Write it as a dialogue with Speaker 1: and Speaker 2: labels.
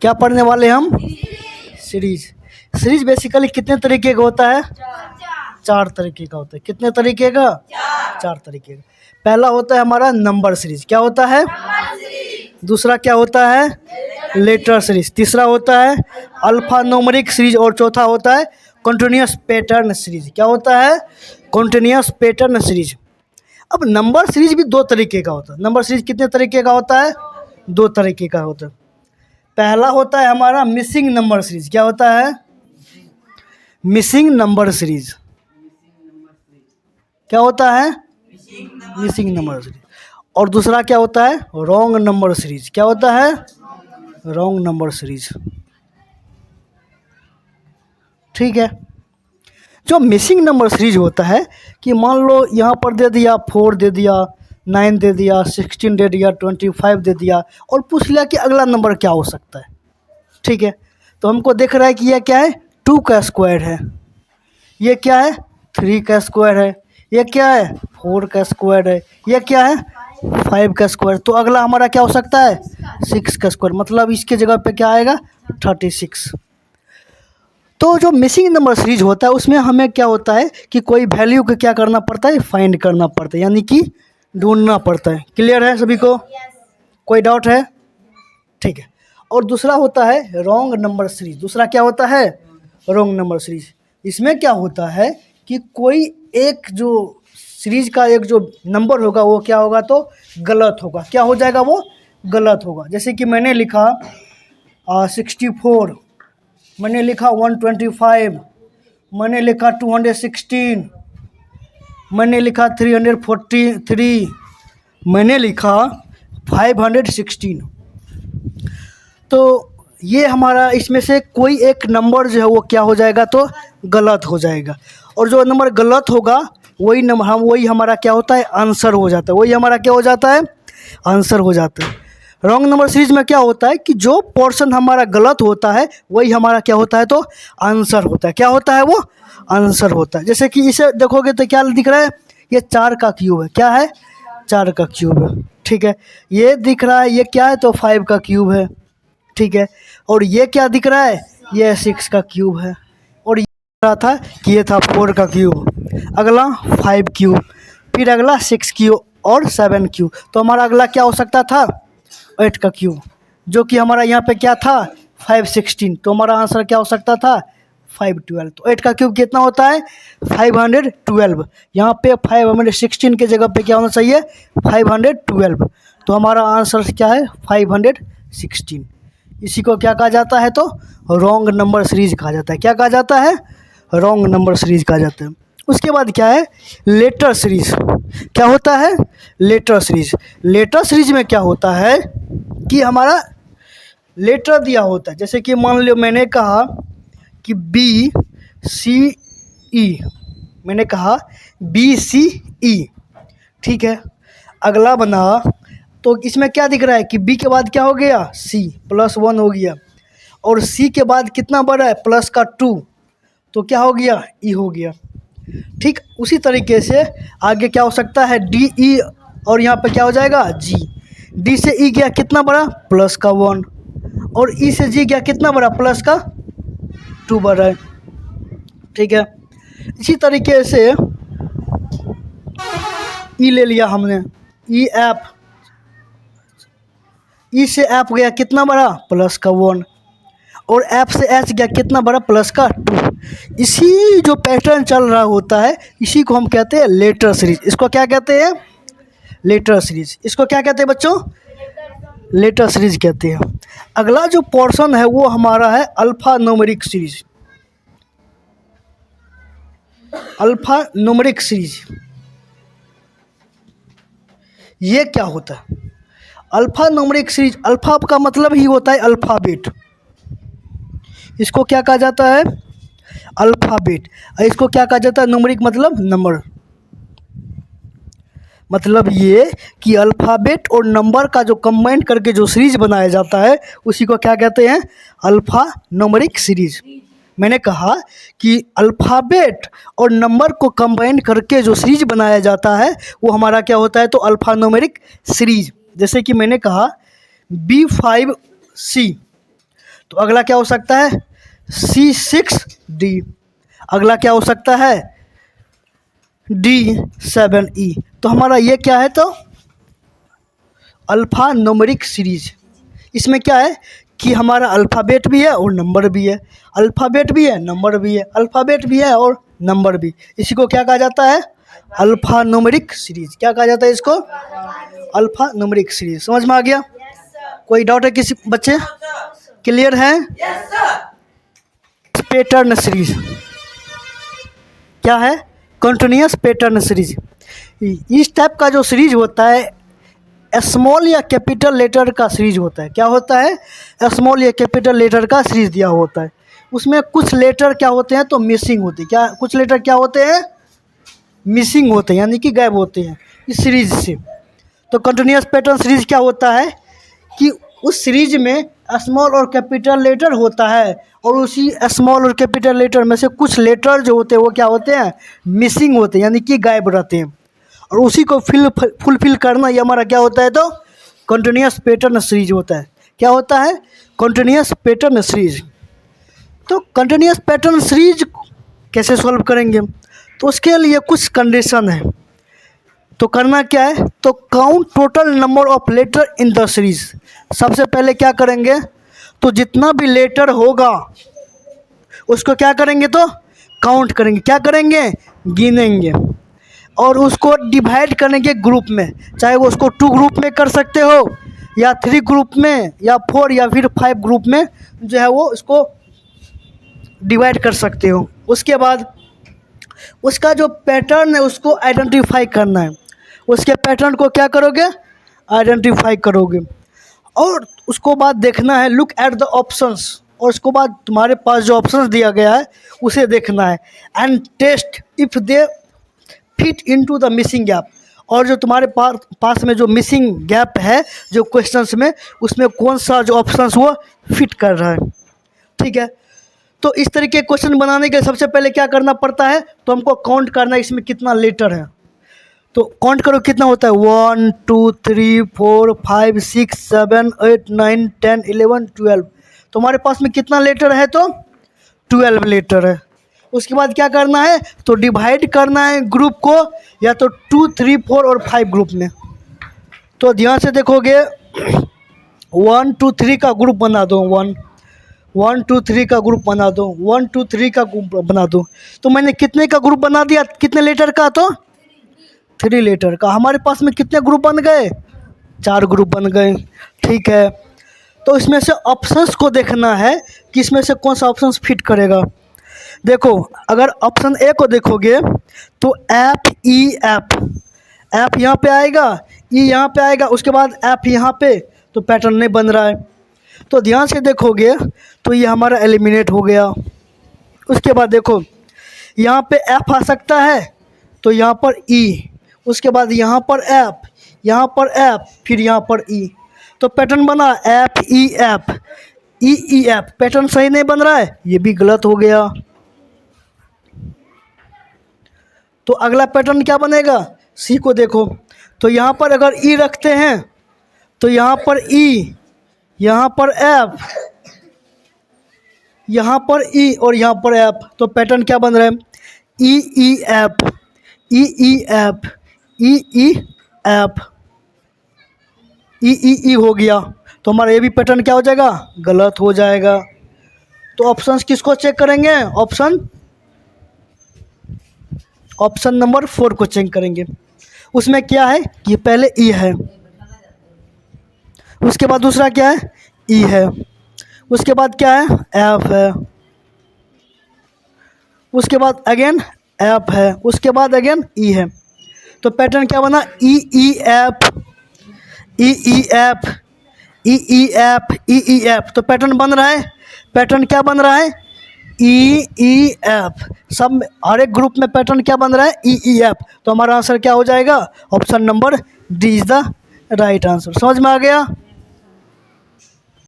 Speaker 1: क्या पढ़ने वाले हम? सीरीज। सीरीज बेसिकली कितने तरीके का होता है? 4 तरीके का होता है। कितने तरीके का? 4 तरीके का। पहला होता है हमारा नंबर सीरीज। क्या होता है? दूसरा क्या होता है? Letter series. तीसरा होता है अल्फा न्यूमेरिक सीरीज और चौथा होता है कंटिन्यूअस पैटर्न सीरीज। क्या होता है? Continuous pattern series. अब नंबर सीरीज भी 2 तरीके का होता है। नंबर सीरीज कितने तरीके का होता है? 2 तरीके का होता है। पहला होता है हमारा मिसिंग नंबर सीरीज। क्या होता है? Missing number series. क्या होता है? Missing number series. और दूसरा क्या होता है? Wrong number series. क्या होता है? Wrong number series. ठीक है। जो मिसिंग नंबर सीरीज होता है कि मान लो यहाँ पर दे दिया 4 दे दिया, 9 दे दिया, 16 दे दिया, 25 दे दिया और पूछ लिया कि अगला नंबर क्या हो सकता है। ठीक है, तो हमको देख रहा है कि यह क्या है? 2 का स्क्वायर है। ये क्या है? 3 का स्क्वायर है। ये क्या है? 4 का स्क्वायर है। ये क्या है? 5 का स्क्वायर। तो अगला हमारा क्या हो सकता है? 6 का स्क्वायर। मतलब इसके जगह पे क्या आएगा? 36। तो जो मिसिंग नंबर सीरीज होता है उसमें हमें क्या होता है कि कोई वैल्यू को क्या करना पड़ता है? फाइंड करना पड़ता है, यानी कि ढूंढना पड़ता है। क्लियर है सभी को? कोई डाउट है? ठीक है। और दूसरा होता है रॉन्ग नंबर सीरीज। दूसरा क्या होता है? Wrong number series. इसमें क्या होता है कि कोई एक जो सीरीज का एक जो नंबर होगा वो क्या होगा? तो गलत होगा। क्या हो जाएगा? वो गलत होगा। जैसे कि मैंने लिखा 64, मैंने लिखा 125, मैंने लिखा 216, मैंने लिखा 343, मैंने लिखा 516। तो ये हमारा इसमें से कोई एक नंबर जो है वो क्या हो जाएगा? तो गलत हो जाएगा। और जो नंबर गलत होगा वही हमारा क्या होता है? आंसर हो जाता है। वही हमारा क्या हो जाता है? आंसर हो जाता है। रॉन्ग नंबर सीरीज में क्या होता है कि जो पोर्शन हमारा गलत होता है वही हमारा क्या होता है? तो आंसर होता है। क्या होता है? वो आंसर होता है। जैसे कि इसे देखोगे तो क्या दिख रहा है? ये 4 का क्यूब है। क्या है? 4 का क्यूब है। ठीक है। ये दिख रहा है, ये क्या है? तो 5 का क्यूब है। ठीक है। और ये क्या दिख रहा है? ये 6 का क्यूब है। और ये रहा था कि ये था 4 का क्यूब। अगला 5 क्यूब, फिर अगला 6 क्यूब और 7 क्यूब। तो हमारा अगला क्या हो सकता था? 8 का क्यूब, जो कि हमारा यहाँ पे क्या था? 516। तो हमारा आंसर क्या हो सकता था? 512। तो 8 का क्यूब कितना होता है? 512। यहाँ पे 516 के जगह पे क्या होना चाहिए? 512। तो हमारा आंसर क्या है? 516। इसी को क्या कहा जाता है? तो रॉन्ग नंबर सीरीज कहा जाता है। क्या कहा जाता है? रॉन्ग नंबर सीरीज कहा जाता है। उसके बाद क्या है? Letter series. क्या होता है? Letter series. लेटर सीरीज में क्या होता है कि हमारा लेटर दिया होता है। जैसे कि मान लो मैंने कहा कि BCE, मैंने कहा BCE। ठीक है। अगला बना तो इसमें क्या दिख रहा है कि B के बाद क्या हो गया? C +1 हो गया। और C के बाद कितना बढ़ा है? प्लस का 2। तो क्या हो गया? E हो गया। ठीक उसी तरीके से आगे क्या हो सकता है? DE और यहाँ पे क्या हो जाएगा? G। D से E गया कितना बड़ा? प्लस का 1। और E से G गया कितना बड़ा? प्लस का 2 बढ़ा है। ठीक है। इसी तरीके से E ले लिया हमने, EF। E से F गया कितना बड़ा? प्लस का 1। और F से H गया कितना बड़ा? प्लस का 2। इसी जो पैटर्न चल रहा होता है इसी को हम कहते हैं लेटर सीरीज। इसको क्या कहते हैं? Letter series. इसको क्या कहते हैं बच्चों? लेटर सीरीज कहते हैं। अगला जो पोर्शन है वो हमारा है alpha numeric series. Alpha numeric series ये क्या होता है? अल्फा न्यूमेरिक सीरीज, अल्फा का मतलब ही होता है अल्फ़ाबेट। इसको क्या कहा जाता है? अल्फ़ाबेट। इसको क्या कहा जाता है? न्यूमेरिक मतलब नंबर। मतलब ये कि अल्फ़ाबेट और नंबर का जो कंबाइन करके जो सीरीज बनाया जाता है उसी को क्या कहते हैं? Alpha numeric series. मैंने कहा कि अल्फ़ाबेट और नंबर को कंबाइन करके जो सीरीज बनाया जाता है वो हमारा क्या होता है? तो अल्फा न्यूमेरिक सीरीज। जैसे कि मैंने कहा B5C, तो अगला क्या हो सकता है? C6D। अगला क्या हो सकता है? D7E। तो हमारा ये क्या है? तो अल्फ़ा न्यूमेरिक सीरीज। इसमें क्या है कि हमारा अल्फ़ाबेट भी है और नंबर भी है, अल्फ़ाबेट भी है, नंबर भी है, अल्फ़ाबेट भी है और नंबर भी। इसी को क्या कहा जाता है? Alpha numeric series. क्या कहा जाता है इसको? Alpha numeric series. समझ में आ गया? कोई डाउट है किसी बच्चे? क्लियर है? पैटर्न सीरीज क्या है? Continuous pattern series. इस टाइप का जो सीरीज होता है स्मॉल या कैपिटल लेटर का सीरीज होता है। क्या होता है? स्मॉल या कैपिटल लेटर का सीरीज दिया होता है। उसमें कुछ लेटर क्या होते हैं? तो मिसिंग होते हैं। क्या कुछ लेटर क्या होते हैं? मिसिंग होते हैं, यानी कि गायब होते हैं इस सीरीज से। तो कंटिन्यूअस पैटर्न सीरीज क्या होता है कि उस सीरीज में स्मॉल और कैपिटल लेटर होता है और उसी स्मॉल और कैपिटल लेटर में से कुछ लेटर जो होते हैं वो क्या होते हैं? मिसिंग होते हैं, यानी कि गायब रहते हैं। और उसी को फुलफिल करना ये हमारा क्या होता है? तो कंटिन्यूअस पैटर्न सीरीज होता है। क्या होता है? Continuous pattern series. तो कंटिन्यूअस पैटर्न सीरीज कैसे सॉल्व करेंगे? तो उसके लिए कुछ कंडीशन है। तो करना क्या है? तो count total number of letter in the series. सबसे पहले क्या करेंगे? तो जितना भी लेटर होगा उसको क्या करेंगे? तो काउंट करेंगे। क्या करेंगे? गिनेंगे। और उसको डिवाइड करेंगे ग्रुप में, चाहे वो उसको 2 ग्रुप में कर सकते हो या 3 ग्रुप में या 4 या फिर 5 ग्रुप में जो है वो उसको डिवाइड कर सकते हो। उसके बाद उसका जो पैटर्न है उसको आइडेंटिफाई करना है। उसके पैटर्न को क्या करोगे? आइडेंटिफाई करोगे। और उसको बाद देखना है लुक एट द ऑप्शंस। और उसको बाद तुम्हारे पास जो ऑप्शंस दिया गया है उसे देखना है and test if they fit into the missing gap. और जो तुम्हारे पास में जो मिसिंग गैप है जो क्वेश्चंस में, उसमें कौन सा जो ऑप्शंस वो फिट कर रहा है। ठीक है? तो इस तरीके क्वेश्चन बनाने के लिए सबसे पहले क्या करना पड़ता है? तो हमको काउंट करना है इसमें कितना लेटर है। तो काउंट करो कितना होता है? 1 2 3 4 5 6 7 8 9 10 11 12। तो हमारे पास में कितना लेटर है? तो 12 लेटर है। उसके बाद क्या करना है? तो डिवाइड करना है ग्रुप को या तो 2 3 4 और 5 ग्रुप में। तो ध्यान से देखोगे 1 2 3 का ग्रुप बना दो। 1 2 3 का ग्रुप बना दो। 1 2 3 का ग्रुप बना दो। तो मैंने कितने का ग्रुप बना दिया? कितने लेटर का? तो 3 लेटर का। हमारे पास में कितने ग्रुप बन गए? 4 ग्रुप बन गए। ठीक है? तो इसमें से ऑप्शंस को देखना है कि इसमें से कौन सा ऑप्शन फिट करेगा। देखो अगर ऑप्शन ए को देखोगे तो एफ ई एफ यहाँ पे आएगा, ई यहाँ पे आएगा, उसके बाद एफ यहाँ पे। तो पैटर्न नहीं बन रहा है। तो ध्यान से देखोगे तो ये हमारा एलिमिनेट हो गया। उसके बाद देखो यहाँ पे एफ आ सकता है तो यहाँ पर ई, उसके बाद यहाँ पर एफ, यहाँ पर एफ, फिर यहाँ पर ई। तो पैटर्न बना एफ ई एफ। पैटर्न सही नहीं बन रहा है, ये भी गलत हो गया। तो अगला पैटर्न क्या बनेगा? सी को देखो तो यहाँ पर अगर ई रखते हैं तो यहाँ पर ई, यहाँ पर एफ, यहाँ पर ई और यहाँ पर एफ। तो पैटर्न क्या बन रहा है? ई ई एफ, ई ई एफ, ई ई एफ, ई हो गया। तो हमारा ये भी पैटर्न क्या हो जाएगा? गलत हो जाएगा। तो ऑप्शंस किसको चेक करेंगे? ऑप्शन नंबर 4 को चेक करेंगे। उसमें क्या है कि पहले ई है, उसके बाद दूसरा क्या है? ई है, उसके बाद क्या है? एफ है, उसके बाद अगेन एफ है, उसके बाद अगेन ई है। तो पैटर्न क्या बना? ई ई एफ, ई ई एफ, ई ई एफ, ई ई एफ। तो पैटर्न बन रहा है। पैटर्न क्या बन रहा है? ई ई एफ। सब हर एक ग्रुप में पैटर्न क्या बन रहा है? ई ई एफ। तो हमारा आंसर क्या हो जाएगा? Option number D is the right answer. समझ में आ गया?